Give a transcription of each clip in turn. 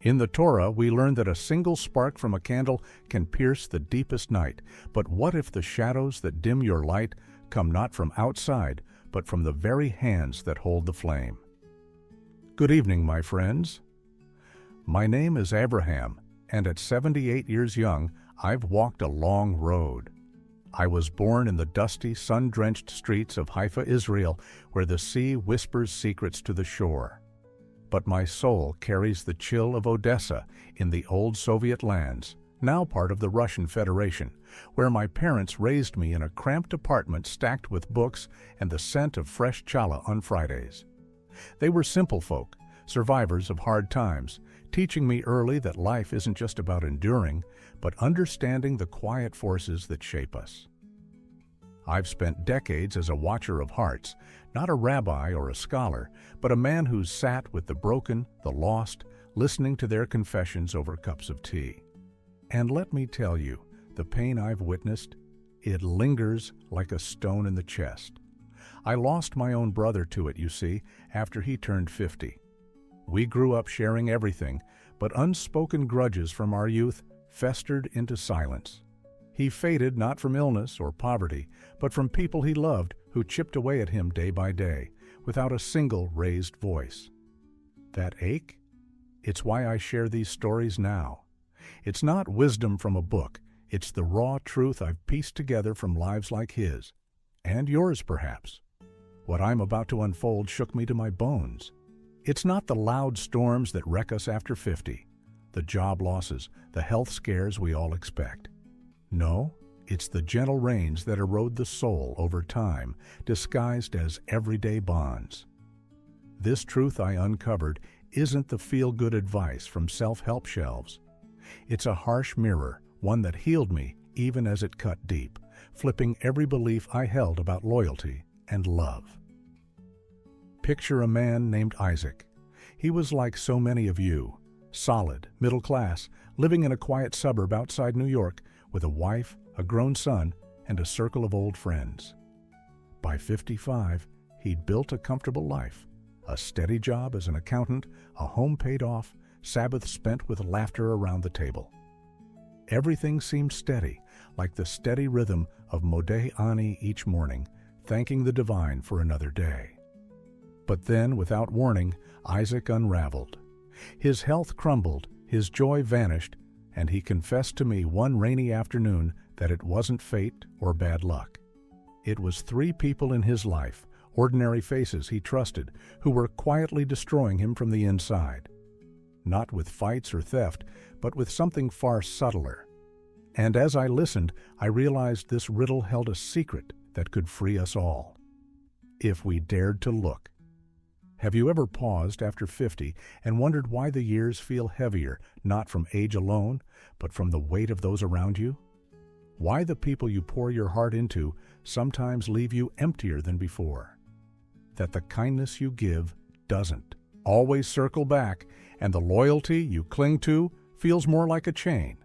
In the Torah, we learn that a single spark from a candle can pierce the deepest night. But what if the shadows that dim your light come not from outside, but from the very hands that hold the flame? Good evening, my friends. My name is Abraham, and at 78 years young, I've walked a long road. I was born in the dusty, sun-drenched streets of Haifa, Israel, where the sea whispers secrets to the shore. But my soul carries the chill of Odessa in the old Soviet lands, now part of the Russian Federation, where my parents raised me in a cramped apartment stacked with books and the scent of fresh challah on Fridays. They were simple folk, survivors of hard times, teaching me early that life isn't just about enduring, but understanding the quiet forces that shape us. I've spent decades as a watcher of hearts, not a rabbi or a scholar, but a man who's sat with the broken, the lost, listening to their confessions over cups of tea. And let me tell you, the pain I've witnessed, it lingers like a stone in the chest. I lost my own brother to it, you see, after he turned 50. We grew up sharing everything, but unspoken grudges from our youth festered into silence. He faded not from illness or poverty, but from people he loved who chipped away at him day by day, without a single raised voice. That ache? It's why I share these stories now. It's not wisdom from a book, it's the raw truth I've pieced together from lives like his, and yours perhaps. What I'm about to unfold shook me to my bones. It's not the loud storms that wreck us after 50, the job losses, the health scares we all expect. No, it's the gentle rains that erode the soul over time, disguised as everyday bonds. This truth I uncovered isn't the feel-good advice from self-help shelves. It's a harsh mirror, one that healed me even as it cut deep, flipping every belief I held about loyalty and love. Picture a man named Isaac. He was like so many of you, solid, middle class, living in a quiet suburb outside New York with a wife, a grown son, and a circle of old friends. By 55, he'd built a comfortable life, a steady job as an accountant, a home paid off, Sabbaths spent with laughter around the table. Everything seemed steady, like the steady rhythm of Modeh Ani each morning, thanking the divine for another day. But then, without warning, Isaac unraveled. His health crumbled, his joy vanished, and he confessed to me one rainy afternoon that it wasn't fate or bad luck. It was 3 people in his life, ordinary faces he trusted, who were quietly destroying him from the inside. Not with fights or theft, but with something far subtler. And as I listened, I realized this riddle held a secret that could free us all, if we dared to look. Have you ever paused after 50 and wondered why the years feel heavier, not from age alone, but from the weight of those around you? Why the people you pour your heart into sometimes leave you emptier than before? That the kindness you give doesn't always circle back, and the loyalty you cling to feels more like a chain.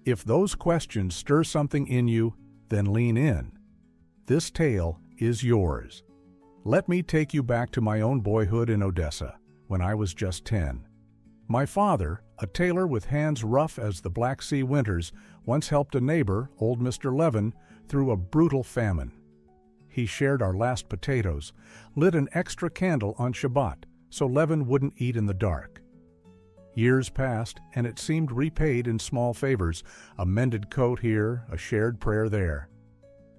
If those questions stir something in you, then lean in. This tale is yours. Let me take you back to my own boyhood in Odessa, when I was just 10. My father, a tailor with hands rough as the Black Sea winters, once helped a neighbor, old Mr. Levin, through a brutal famine. He shared our last potatoes, lit an extra candle on Shabbat, so Levin wouldn't eat in the dark. Years passed, and it seemed repaid in small favors, a mended coat here, a shared prayer there.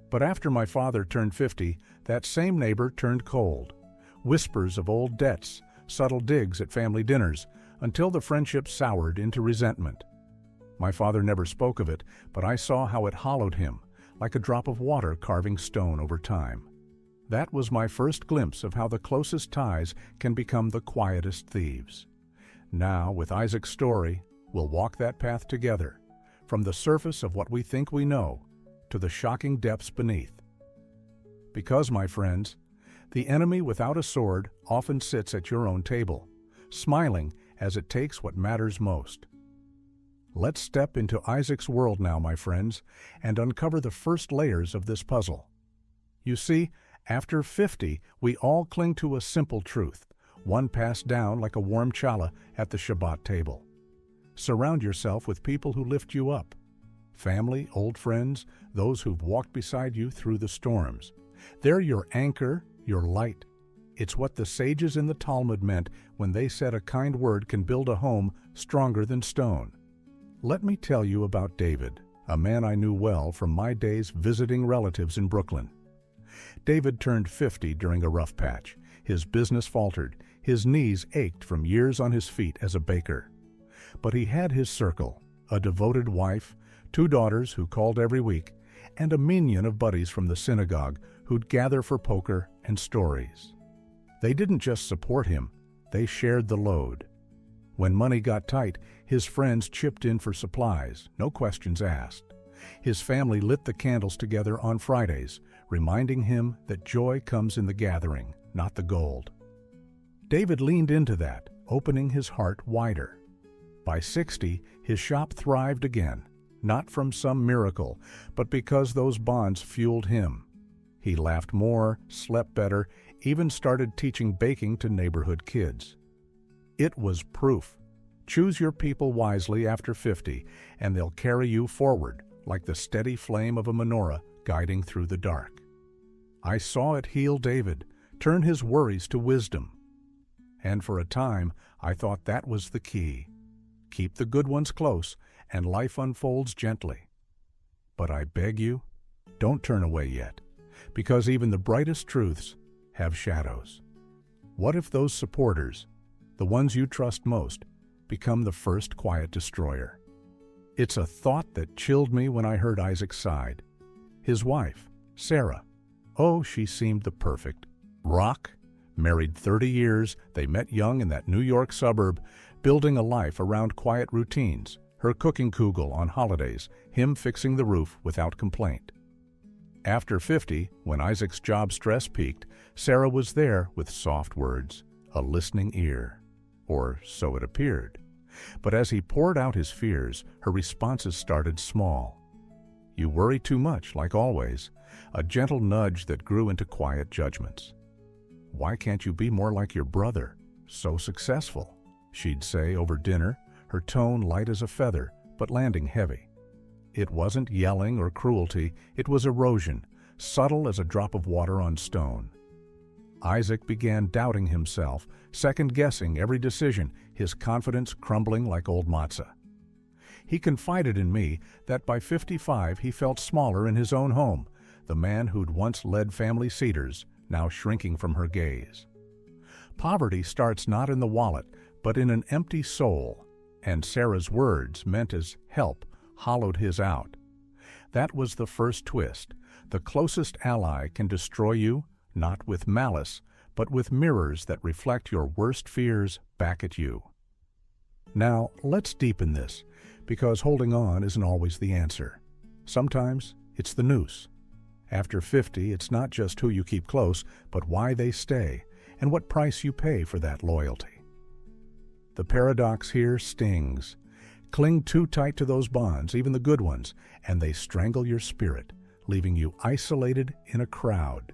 But after my father turned 50, that same neighbor turned cold. Whispers of old debts, subtle digs at family dinners, until the friendship soured into resentment. My father never spoke of it, but I saw how it hollowed him, like a drop of water carving stone over time. That was my first glimpse of how the closest ties can become the quietest thieves. Now, with Isaac's story, we'll walk that path together, from the surface of what we think we know to the shocking depths beneath. Because, my friends, the enemy without a sword often sits at your own table, smiling as it takes what matters most. Let's step into Isaac's world now, my friends, and uncover the first layers of this puzzle. You see, after 50, we all cling to a simple truth, one passed down like a warm challah at the Shabbat table. Surround yourself with people who lift you up. Family, old friends, those who've walked beside you through the storms. They're your anchor, your light. It's what the sages in the Talmud meant when they said a kind word can build a home stronger than stone. Let me tell you about David, a man I knew well from my days visiting relatives in Brooklyn. David turned 50 during a rough patch. His business faltered. His knees ached from years on his feet as a baker. But he had his circle, a devoted wife, 2 daughters who called every week, and a minion of buddies from the synagogue who'd gather for poker and stories. They didn't just support him, they shared the load. When money got tight, his friends chipped in for supplies, no questions asked. His family lit the candles together on Fridays, reminding him that joy comes in the gathering, not the gold. David leaned into that, opening his heart wider. By 60, his shop thrived again, not from some miracle, but because those bonds fueled him. He laughed more, slept better, even started teaching baking to neighborhood kids. It was proof. Choose your people wisely after 50, and they'll carry you forward, like the steady flame of a menorah guiding through the dark. I saw it heal David, turn his worries to wisdom. And for a time, I thought that was the key. Keep the good ones close, and life unfolds gently. But I beg you, don't turn away yet, because even the brightest truths have shadows. What if those supporters, the ones you trust most, become the first quiet destroyer? It's a thought that chilled me when I heard Isaac's side. His wife, Sarah, oh, she seemed the perfect rock. Married 30 years, they met young in that New York suburb, building a life around quiet routines, her cooking kugel on holidays, him fixing the roof without complaint. After 50, when Isaac's job stress peaked, Sarah was there with soft words, a listening ear. Or so it appeared. But as he poured out his fears, her responses started small. You worry too much, like always, a gentle nudge that grew into quiet judgments. Why can't you be more like your brother? So successful, she'd say over dinner, her tone light as a feather, but landing heavy. It wasn't yelling or cruelty, it was erosion, subtle as a drop of water on stone. Isaac began doubting himself, second-guessing every decision, his confidence crumbling like old matzah. He confided in me that by 55 he felt smaller in his own home, the man who'd once led family cedars, now shrinking from her gaze. Poverty starts not in the wallet, but in an empty soul, and Sarah's words, meant as help, hollowed his out. That was the first twist. The closest ally can destroy you, not with malice, but with mirrors that reflect your worst fears back at you. Now, let's deepen this, because holding on isn't always the answer. Sometimes it's the noose. After 50, it's not just who you keep close, but why they stay, and what price you pay for that loyalty. The paradox here stings. Cling too tight to those bonds, even the good ones, and they strangle your spirit, leaving you isolated in a crowd.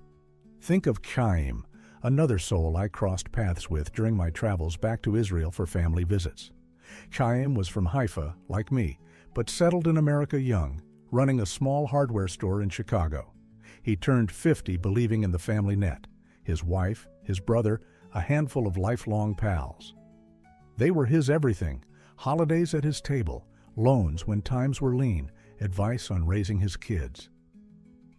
Think of Chaim, another soul I crossed paths with during my travels back to Israel for family visits. Chaim was from Haifa, like me, but settled in America young, running a small hardware store in Chicago. He turned 50 believing in the family net, his wife, his brother, a handful of lifelong pals. They were his everything, holidays at his table, loans when times were lean, advice on raising his kids.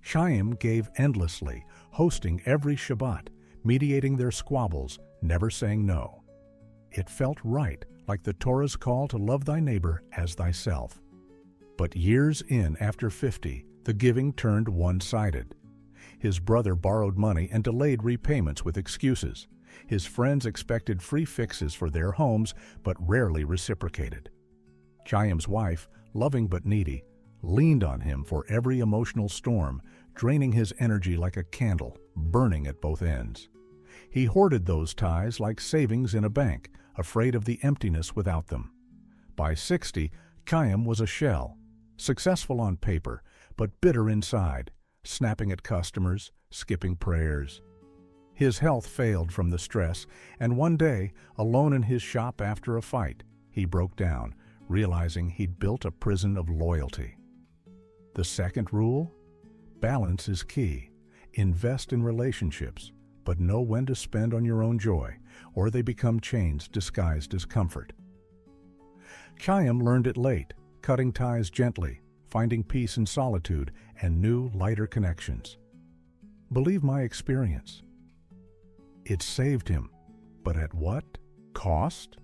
Chaim gave endlessly, hosting every Shabbat, mediating their squabbles, never saying no. It felt right, like the Torah's call to love thy neighbor as thyself. But years in after 50, the giving turned one-sided. His brother borrowed money and delayed repayments with excuses. His friends expected free fixes for their homes, but rarely reciprocated. Chaim's wife, loving but needy, leaned on him for every emotional storm, draining his energy like a candle, burning at both ends. He hoarded those ties like savings in a bank, afraid of the emptiness without them. By 60, Chaim was a shell, successful on paper, but bitter inside, snapping at customers, skipping prayers. His health failed from the stress, and one day, alone in his shop after a fight, he broke down, realizing he'd built a prison of loyalty. The second rule? Balance is key. Invest in relationships, but know when to spend on your own joy, or they become chains disguised as comfort. Chaim learned it late, cutting ties gently, finding peace in solitude and new, lighter connections. Believe my experience. It saved him, but at what cost?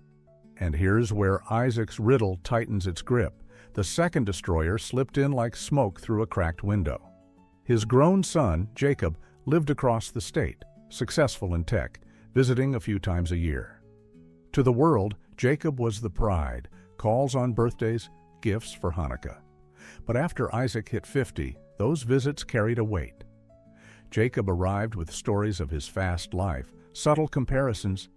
And here's where Isaac's riddle tightens its grip. The second destroyer slipped in like smoke through a cracked window. His grown son, Jacob, lived across the state, successful in tech, visiting a few times a year. To the world, Jacob was the pride, calls on birthdays, gifts for Hanukkah. But after Isaac hit 50, those visits carried a weight. Jacob arrived with stories of his fast life, subtle comparisons.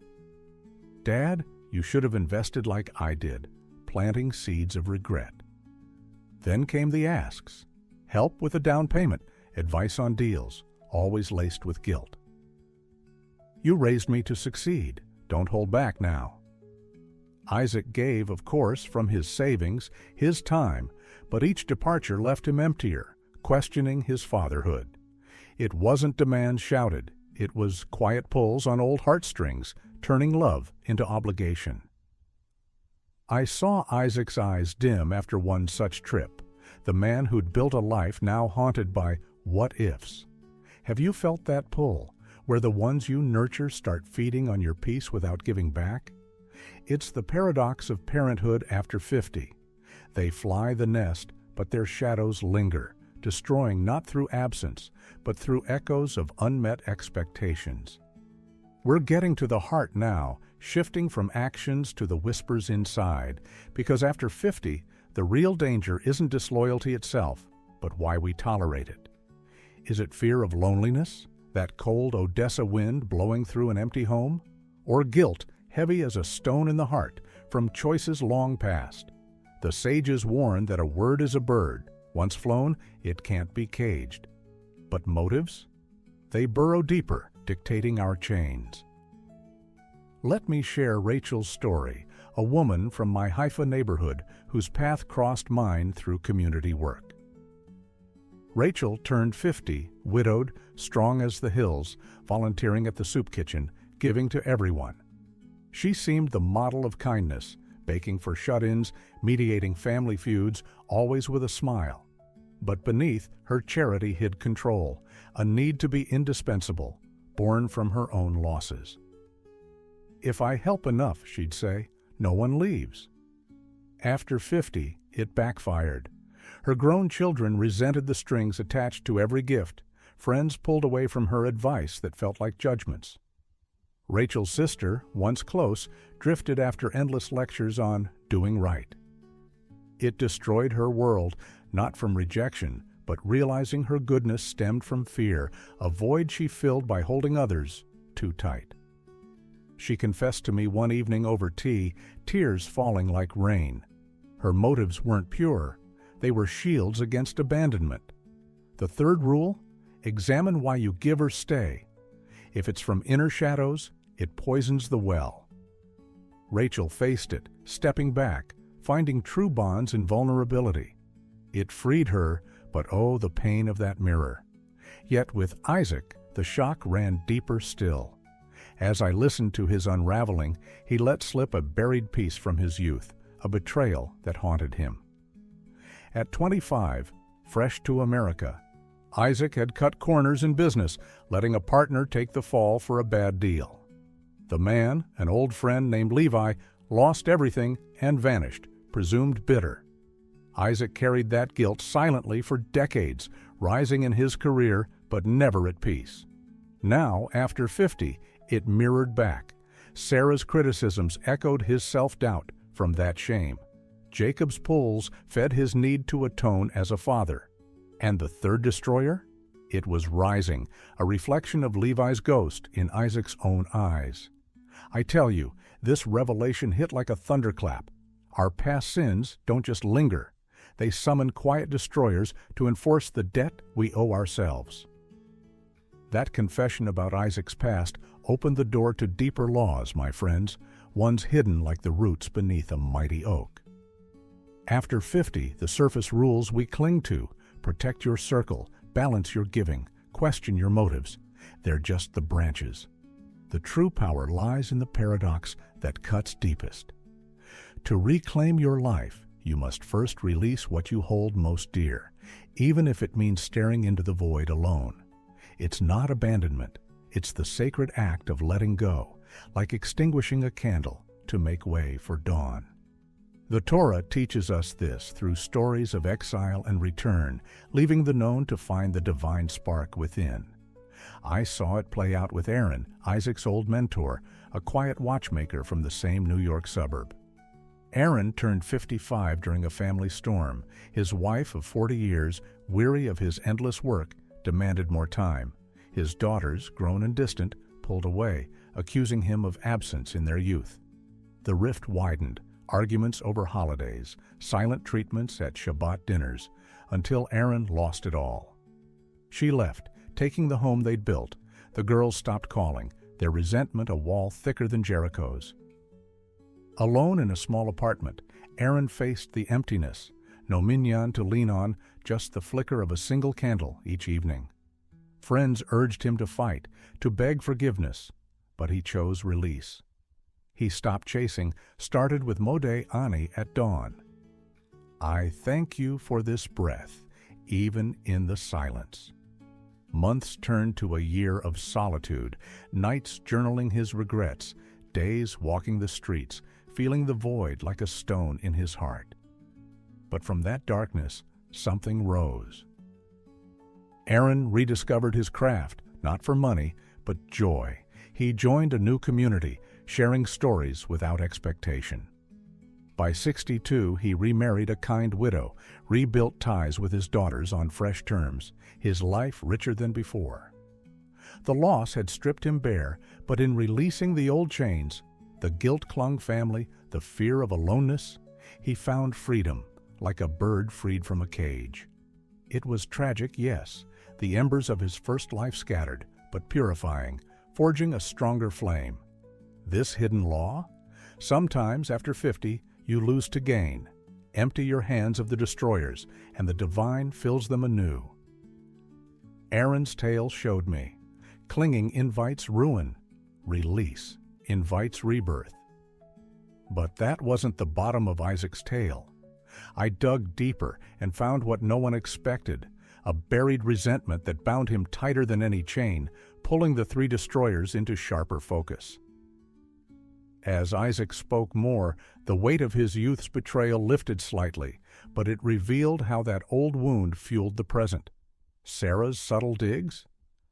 "Dad, you should have invested like I did," planting seeds of regret. Then came the asks. Help with a down payment, advice on deals, always laced with guilt. "You raised me to succeed. Don't hold back now." Isaac gave, of course, from his savings, his time, but each departure left him emptier, questioning his fatherhood. It wasn't demands shouted, it was quiet pulls on old heartstrings, turning love into obligation. I saw Isaac's eyes dim after one such trip, the man who'd built a life now haunted by what-ifs. Have you felt that pull, where the ones you nurture start feeding on your peace without giving back? It's the paradox of parenthood after 50. They fly the nest, but their shadows linger, destroying not through absence, but through echoes of unmet expectations. We're getting to the heart now, shifting from actions to the whispers inside, because after 50, the real danger isn't disloyalty itself, but why we tolerate it. Is it fear of loneliness, that cold Odessa wind blowing through an empty home? Or guilt, heavy as a stone in the heart, from choices long past? The sages warn that a word is a bird. Once flown, it can't be caged. But motives? They burrow deeper, dictating our chains. Let me share Rachel's story, a woman from my Haifa neighborhood whose path crossed mine through community work. Rachel turned 50, widowed, strong as the hills, volunteering at the soup kitchen, giving to everyone. She seemed the model of kindness, baking for shut-ins, mediating family feuds, always with a smile. But beneath, her charity hid control, a need to be indispensable, born from her own losses. "If I help enough," she'd say, "no one leaves." After 50, it backfired. Her grown children resented the strings attached to every gift. Friends pulled away from her advice that felt like judgments. Rachel's sister, once close, drifted after endless lectures on doing right. It destroyed her world, not from rejection, but realizing her goodness stemmed from fear, a void she filled by holding others too tight. She confessed to me one evening over tea, tears falling like rain. Her motives weren't pure. They were shields against abandonment. The third rule? Examine why you give or stay. If it's from inner shadows, it poisons the well. Rachel faced it, stepping back, finding true bonds in vulnerability. It freed her, but oh, the pain of that mirror. Yet with Isaac, the shock ran deeper still. As I listened to his unraveling, he let slip a buried piece from his youth, a betrayal that haunted him. At 25, fresh to America, Isaac had cut corners in business, letting a partner take the fall for a bad deal. The man, an old friend named Levi, lost everything and vanished, presumed bitter. Isaac carried that guilt silently for decades, rising in his career but never at peace. Now, after 50, it mirrored back. Sarah's criticisms echoed his self-doubt from that shame. Jacob's pulls fed his need to atone as a father. And the third destroyer? It was rising, a reflection of Levi's ghost in Isaac's own eyes. I tell you, this revelation hit like a thunderclap. Our past sins don't just linger. They summon quiet destroyers to enforce the debt we owe ourselves. That confession about Isaac's past opened the door to deeper laws, my friends, ones hidden like the roots beneath a mighty oak. After 50, the surface rules we cling to: protect your circle, balance your giving, question your motives. They're just the branches. The true power lies in the paradox that cuts deepest. To reclaim your life, you must first release what you hold most dear, even if it means staring into the void alone. It's not abandonment. It's the sacred act of letting go, like extinguishing a candle to make way for dawn. The Torah teaches us this through stories of exile and return, leaving the known to find the divine spark within. I saw it play out with Aaron, Isaac's old mentor, a quiet watchmaker from the same New York suburb. Aaron turned 55 during a family storm. His wife of 40 years, weary of his endless work, demanded more time. His daughters, grown and distant, pulled away, accusing him of absence in their youth. The rift widened, arguments over holidays, silent treatments at Shabbat dinners, until Aaron lost it all. She left, taking the home they'd built. The girls stopped calling, their resentment a wall thicker than Jericho's. Alone in a small apartment, Aaron faced the emptiness. No minyan to lean on, just the flicker of a single candle each evening. Friends urged him to fight, to beg forgiveness, but he chose release. He stopped chasing, started with Modeh Ani at dawn. I thank you for this breath, even in the silence. Months turned to a year of solitude, nights journaling his regrets, days walking the streets, feeling the void like a stone in his heart. But from that darkness, something rose. Aaron rediscovered his craft, not for money, but joy. He joined a new community, sharing stories without expectation. By 62, he remarried a kind widow, rebuilt ties with his daughters on fresh terms, his life richer than before. The loss had stripped him bare, but in releasing the old chains, the guilt-clung family, the fear of aloneness, he found freedom, like a bird freed from a cage. It was tragic, yes, the embers of his first life scattered, but purifying, forging a stronger flame. This hidden law? Sometimes, after 50, you lose to gain. Empty your hands of the destroyers, and the divine fills them anew. Aaron's tale showed me. Clinging invites ruin. Release invites rebirth. But that wasn't the bottom of Isaac's tale. I dug deeper and found what no one expected, a buried resentment that bound him tighter than any chain, pulling the three destroyers into sharper focus. As Isaac spoke more, the weight of his youth's betrayal lifted slightly, but it revealed how that old wound fueled the present. Sarah's subtle digs?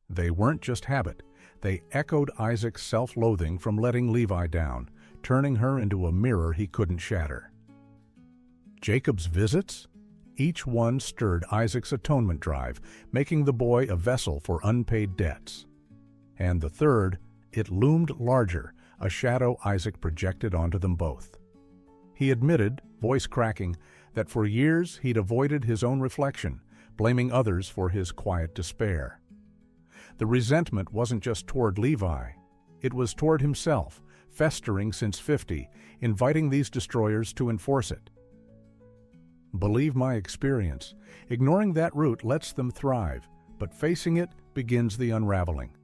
They weren't just habit. They echoed Isaac's self-loathing from letting Levi down, turning her into a mirror he couldn't shatter. Jacob's visits? Each one stirred Isaac's atonement drive, making the boy a vessel for unpaid debts. And the third, it loomed larger, a shadow Isaac projected onto them both. He admitted, voice cracking, that for years he'd avoided his own reflection, blaming others for his quiet despair. The resentment wasn't just toward Levi. It was toward himself, festering since 50, inviting these destroyers to enforce it. Believe my experience, ignoring that root lets them thrive, but facing it begins the unraveling.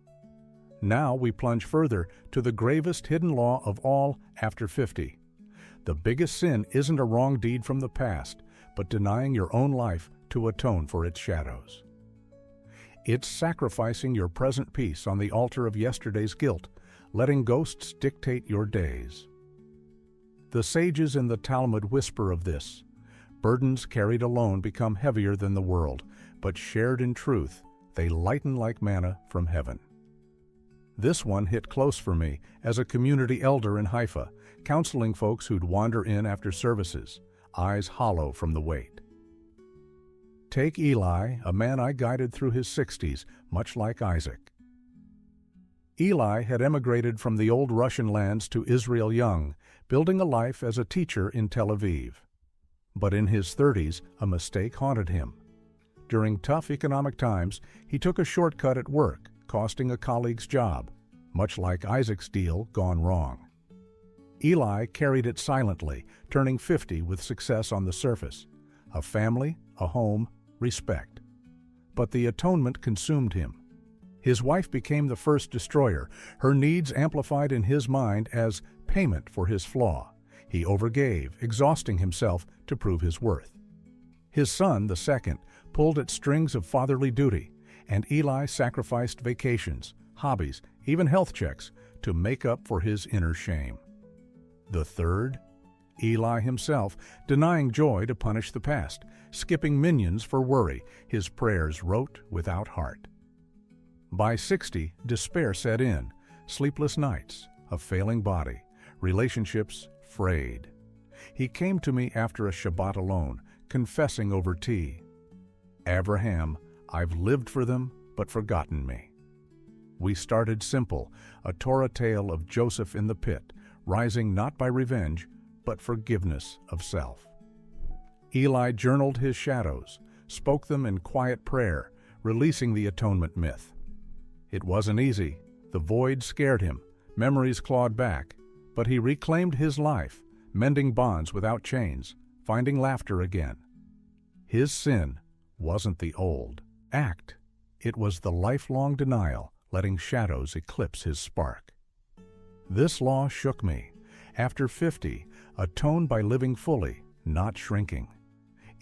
Now we plunge further to the gravest hidden law of all after 50. The biggest sin isn't a wrong deed from the past, but denying your own life to atone for its shadows. It's sacrificing your present peace on the altar of yesterday's guilt, letting ghosts dictate your days. The sages in the Talmud whisper of this. Burdens carried alone become heavier than the world, but shared in truth, they lighten like manna from heaven. This one hit close for me as a community elder in Haifa, counseling folks who'd wander in after services, eyes hollow from the weight. Take Eli, a man I guided through his 60s, much like Isaac. Eli had emigrated from the old Russian lands to Israel young, building a life as a teacher in Tel Aviv. But in his 30s, a mistake haunted him. During tough economic times, he took a shortcut at work, costing a colleague's job, much like Isaac's deal gone wrong. Eli carried it silently, turning 50 with success on the surface. A family, a home, respect. But the atonement consumed him. His wife became the first destroyer, her needs amplified in his mind as payment for his flaw. He overgave, exhausting himself to prove his worth. His son, the second, pulled at strings of fatherly duty, and Eli sacrificed vacations, hobbies, even health checks to make up for his inner shame. The third, Eli himself, denying joy to punish the past, skipping minions for worry, his prayers rote without heart. By 60, despair set in, sleepless nights, a failing body, relationships frayed. He came to me after a Shabbat alone, confessing over tea. "Abraham, I've lived for them, but forgotten me." We started simple, a Torah tale of Joseph in the pit, rising not by revenge, but forgiveness of self. Eli journaled his shadows, spoke them in quiet prayer, releasing the atonement myth. It wasn't easy. The void scared him, memories clawed back, but he reclaimed his life, mending bonds without chains, finding laughter again. His sin wasn't the old act. It was the lifelong denial, letting shadows eclipse his spark. This law shook me. After 50, atoned by living fully, not shrinking.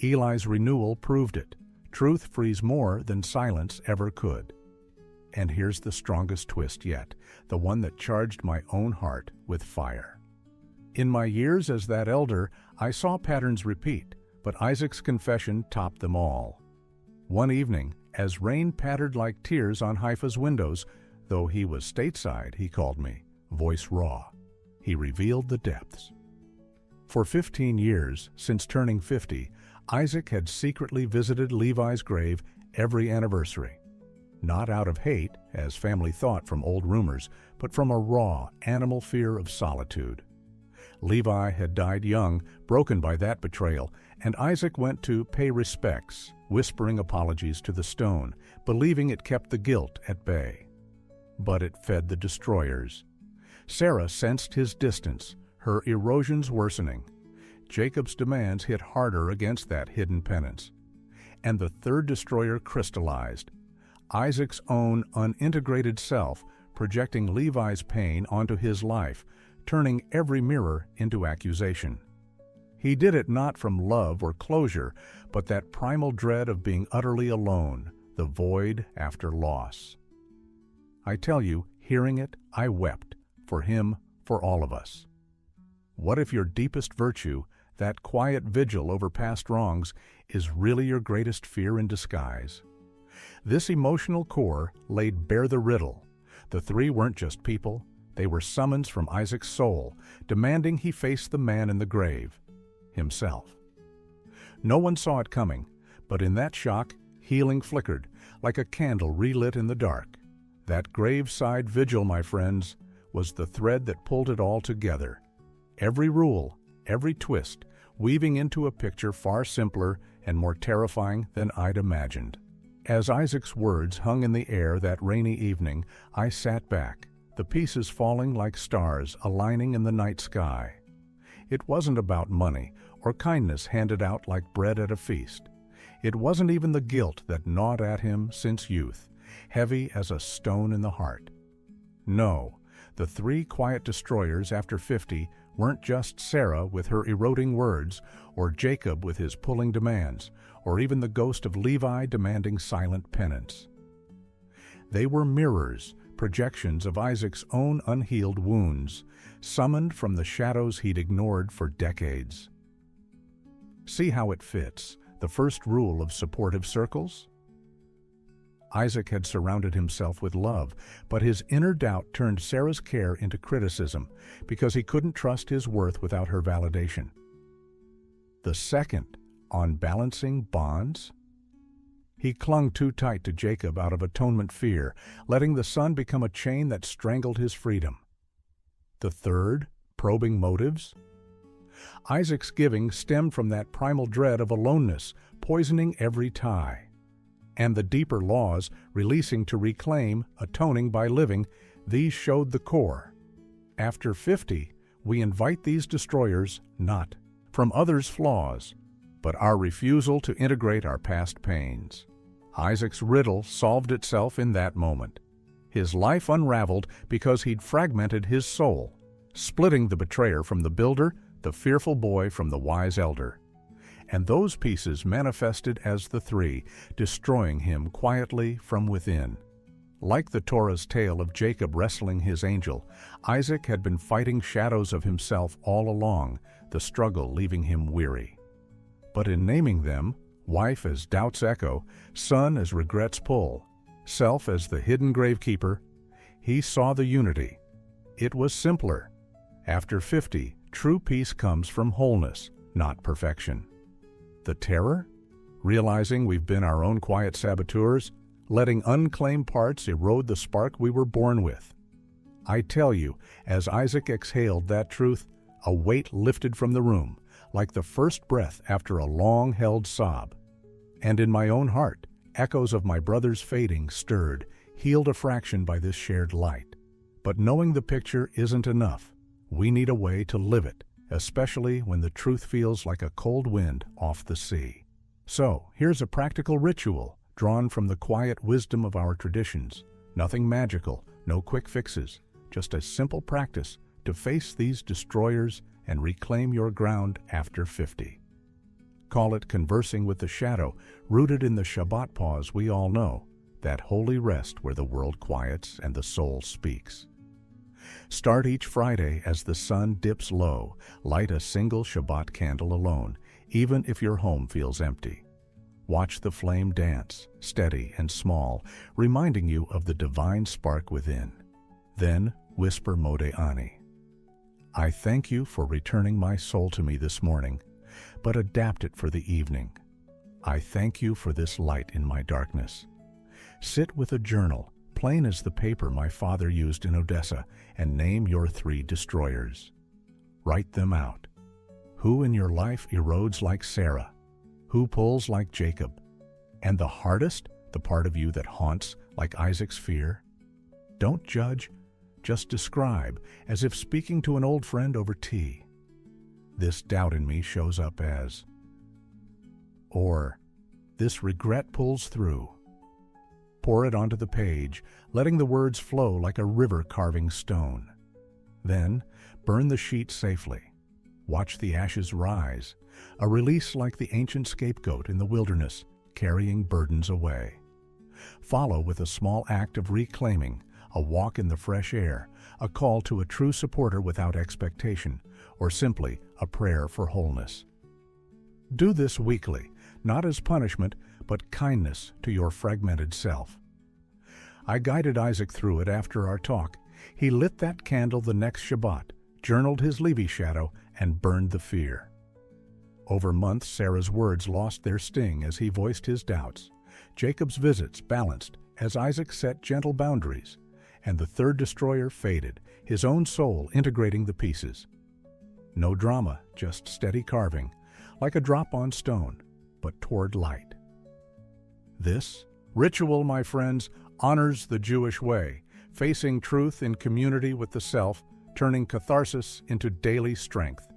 Eli's renewal proved it. Truth frees more than silence ever could. And here's the strongest twist yet, the one that charged my own heart with fire. In my years as that elder, I saw patterns repeat, but Isaac's confession topped them all. One evening, as rain pattered like tears on Haifa's windows, though he was stateside, he called me, voice raw. He revealed the depths. For 15 years, since turning 50, Isaac had secretly visited Levi's grave every anniversary. Not out of hate, as family thought from old rumors, but from a raw, animal fear of solitude. Levi had died young, broken by that betrayal, and Isaac went to pay respects, whispering apologies to the stone, believing it kept the guilt at bay. But it fed the destroyers. Sarah sensed his distance, her erosions worsening. Jacob's demands hit harder against that hidden penance. And the third destroyer crystallized. Isaac's own unintegrated self, projecting Levi's pain onto his life, turning every mirror into accusation. He did it not from love or closure, but that primal dread of being utterly alone, the void after loss. I tell you, hearing it, I wept, for him, for all of us. What if your deepest virtue, that quiet vigil over past wrongs, is really your greatest fear in disguise? This emotional core laid bare the riddle. The three weren't just people, they were summons from Isaac's soul, demanding he face the man in the grave, himself. No one saw it coming, but in that shock, healing flickered, like a candle relit in the dark. That graveside vigil, my friends, was the thread that pulled it all together. Every rule, every twist, weaving into a picture far simpler and more terrifying than I'd imagined. As Isaac's words hung in the air that rainy evening, I sat back, the pieces falling like stars aligning in the night sky. It wasn't about money or kindness handed out like bread at a feast. It wasn't even the guilt that gnawed at him since youth, heavy as a stone in the heart. No, the three quiet destroyers after 50 weren't just Sarah with her eroding words, or Jacob with his pulling demands, or even the ghost of Levi demanding silent penance. They were mirrors, projections of Isaac's own unhealed wounds, summoned from the shadows he'd ignored for decades. See how it fits, the first rule of supportive circles? Isaac had surrounded himself with love, but his inner doubt turned Sarah's care into criticism because he couldn't trust his worth without her validation. The second, on balancing bonds? He clung too tight to Jacob out of atonement fear, letting the son become a chain that strangled his freedom. The third, probing motives? Isaac's giving stemmed from that primal dread of aloneness, poisoning every tie. And the deeper laws, releasing to reclaim, atoning by living, these showed the core. After 50, we invite these destroyers not from others' flaws, but our refusal to integrate our past pains. Isaac's riddle solved itself in that moment. His life unraveled because he'd fragmented his soul, splitting the betrayer from the builder, the fearful boy from the wise elder. And those pieces manifested as the three, destroying him quietly from within. Like the Torah's tale of Jacob wrestling his angel, Isaac had been fighting shadows of himself all along, the struggle leaving him weary. But in naming them, wife as doubt's echo, son as regret's pull, self as the hidden gravekeeper, he saw the unity. It was simpler. After 50, true peace comes from wholeness, not perfection. The terror? Realizing we've been our own quiet saboteurs, letting unclaimed parts erode the spark we were born with. I tell you, as Isaac exhaled that truth, a weight lifted from the room, like the first breath after a long-held sob. And in my own heart, echoes of my brother's fading stirred, healed a fraction by this shared light. But knowing the picture isn't enough. We need a way to live it, especially when the truth feels like a cold wind off the sea. So, here's a practical ritual, drawn from the quiet wisdom of our traditions. Nothing magical, no quick fixes, just a simple practice to face these destroyers and reclaim your ground after 50. Call it conversing with the shadow, rooted in the Shabbat pause we all know, that holy rest where the world quiets and the soul speaks. Start each Friday as the sun dips low. Light a single Shabbat candle alone, even if your home feels empty. Watch the flame dance, steady and small, reminding you of the divine spark within. Then whisper Modeh Ani. I thank you for returning my soul to me this morning, but adapt it for the evening. I thank you for this light in my darkness. Sit with a journal, plain as the paper my father used in Odessa, and name your 3 destroyers. Write them out. Who in your life erodes like Sarah? Who pulls like Jacob? And the hardest, the part of you that haunts like Isaac's fear? Don't judge, just describe, as if speaking to an old friend over tea. This doubt in me shows up as, or this regret pulls through. Pour it onto the page, letting the words flow like a river carving stone. Then, burn the sheet safely. Watch the ashes rise, a release like the ancient scapegoat in the wilderness, carrying burdens away. Follow with a small act of reclaiming, a walk in the fresh air, a call to a true supporter without expectation, or simply a prayer for wholeness. Do this weekly, not as punishment, but kindness to your fragmented self. I guided Isaac through it after our talk. He lit that candle the next Shabbat, journaled his Levi shadow, and burned the fear. Over months, Sarah's words lost their sting as he voiced his doubts. Jacob's visits balanced as Isaac set gentle boundaries, and the third destroyer faded, his own soul integrating the pieces. No drama, just steady carving, like a drop on stone, but toward light. This ritual, my friends, honors the Jewish way, facing truth in community with the self, turning catharsis into daily strength.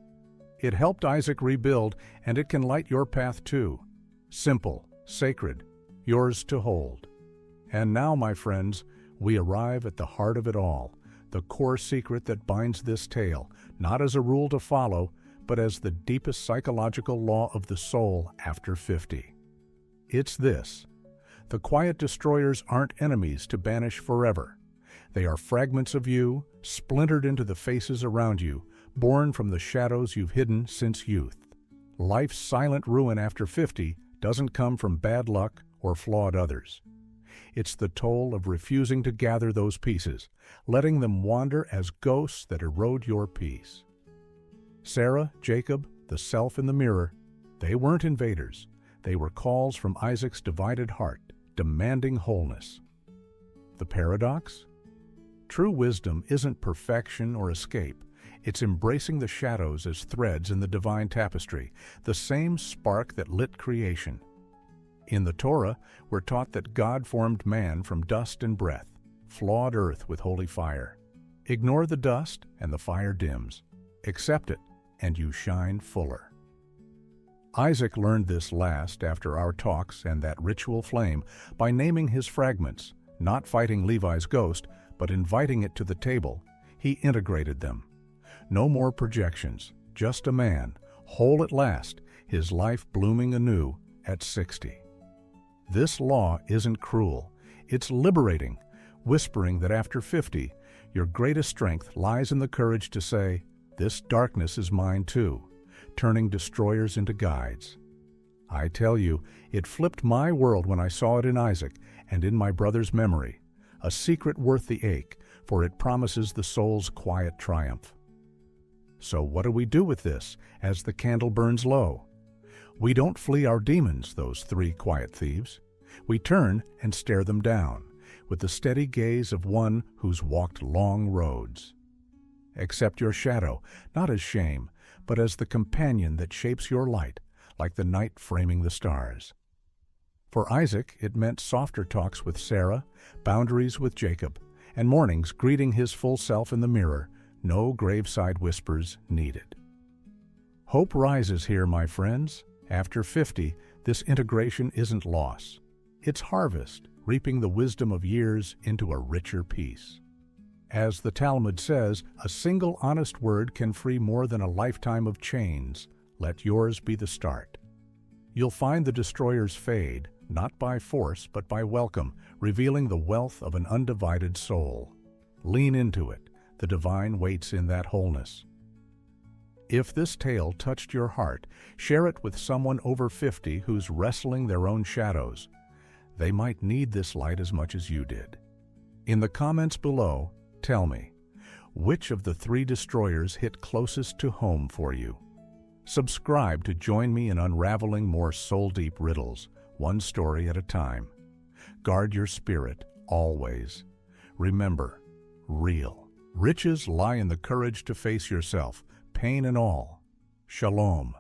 It helped Isaac rebuild, and it can light your path too. Simple, sacred, yours to hold. And now, my friends, we arrive at the heart of it all, the core secret that binds this tale, not as a rule to follow, but as the deepest psychological law of the soul after 50. It's this: the quiet destroyers aren't enemies to banish forever. They are fragments of you, splintered into the faces around you, born from the shadows you've hidden since youth. Life's silent ruin after 50 doesn't come from bad luck or flawed others. It's the toll of refusing to gather those pieces, letting them wander as ghosts that erode your peace. Sarah, Jacob, the self in the mirror, they weren't invaders. They were calls from Isaac's divided heart, demanding wholeness. The paradox? True wisdom isn't perfection or escape. It's embracing the shadows as threads in the divine tapestry, the same spark that lit creation. In the Torah, we're taught that God formed man from dust and breath, flawed earth with holy fire. Ignore the dust and the fire dims. Accept it, and you shine fuller. Isaac learned this last after our talks and that ritual flame by naming his fragments, not fighting Levi's ghost, but inviting it to the table. He integrated them. No more projections, just a man, whole at last, his life blooming anew at 60. This law isn't cruel, it's liberating, whispering that after 50, your greatest strength lies in the courage to say, "This darkness is mine too," turning destroyers into guides. I tell you, it flipped my world when I saw it in Isaac and in my brother's memory, a secret worth the ache, for it promises the soul's quiet triumph. So what do we do with this as the candle burns low? We don't flee our demons, those three quiet thieves. We turn and stare them down, with the steady gaze of one who's walked long roads. Accept your shadow, not as shame, but as the companion that shapes your light, like the night framing the stars. For Isaac, it meant softer talks with Sarah, boundaries with Jacob, and mornings greeting his full self in the mirror, no graveside whispers needed. Hope rises here, my friends. After 50, this integration isn't loss. It's harvest, reaping the wisdom of years into a richer peace. As the Talmud says, a single honest word can free more than a lifetime of chains. Let yours be the start. You'll find the destroyers fade, not by force but by welcome, revealing the wealth of an undivided soul. Lean into it. The divine waits in that wholeness. If this tale touched your heart, share it with someone over 50 who's wrestling their own shadows. They might need this light as much as you did. In the comments below, tell me, which of the three destroyers hit closest to home for you? Subscribe to join me in unraveling more soul-deep riddles, one story at a time. Guard your spirit, always. Remember, real. Riches lie in the courage to face yourself, pain and all. Shalom.